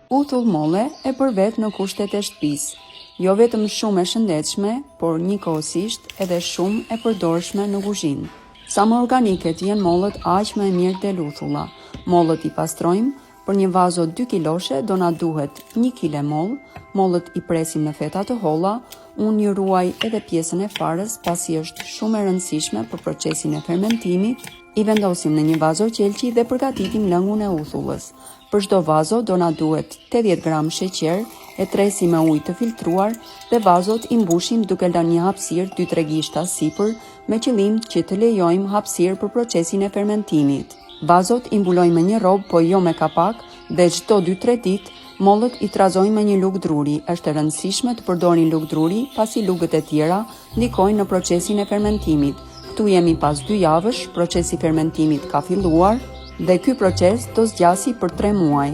Uthull molle e përvet në kushtet e shtëpisë, jo vetëm shumë e shëndetshme, por njëkohësisht edhe shumë e përdorshme në kuzhinë. Sa më organike të jenë mollët, aq më e mirë del uthulla. Mollët i pastrojmë, për një vazo 2 kiloshe do na duhet 1 kg moll, mollët i presim në feta të holla, unë një ruaj edhe pjesën e farës pasi është shumë e rëndësishme për procesin e fermentimit, i vendosim në një vazo qelqi dhe përgatitim lëngun e uthullës. Për çdo vazo do na duhet 80 gram sheqer, e tresim me ujë të filtruar dhe vazot i mbushim duke lënë një hapësirë 2-3 gishta sipër me qëllim që të lejojmë hapësirë për procesin e fermentimit. Vazot i mbulojmë me një robë, po jo me kapak, dhe çdo 2-3 ditë mollët i trazojmë me një lugë druri. Është e rëndësishme të përdorni lugë druri pasi lugët e tjera ndikojnë në procesin e fermentimit. Këtu jemi pas 2 javësh, procesi i fermentimit ka filluar dhe ky proces do zgjasi për 3 muaj.